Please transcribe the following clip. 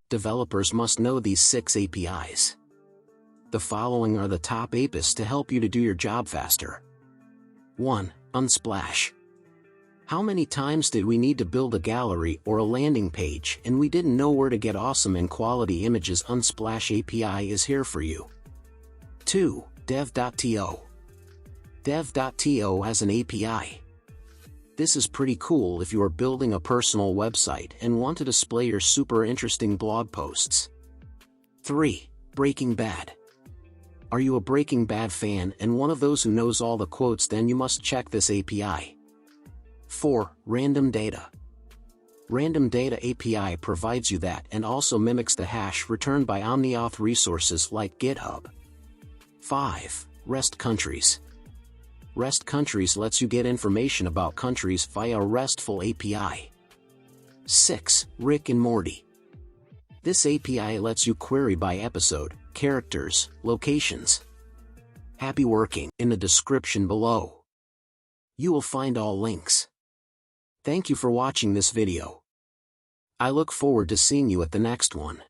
Developers must know these 6 APIs. The following are the top APIs to help you to do your job faster. 1. Unsplash. How many times did we need to build a gallery or a landing page and we didn't know where to get awesome and quality images? Unsplash API is here for you. 2. Dev.to. Dev.to has an API. This is pretty cool if you are building a personal website and want to display your super interesting blog posts. 3. Breaking Bad. Are you a Breaking Bad fan and one of those who knows all the quotes? Then you must check this API. 4. Random Data. Random Data API provides you that and also mimics the hash returned by OmniAuth resources like GitHub. 5. REST Countries. REST Countries lets you get information about countries via a RESTful API. 6. Rick and Morty. This API lets you query by episode, characters, locations. Happy working. In the description below, you will find all links. Thank you for watching this video. I look forward to seeing you at the next one.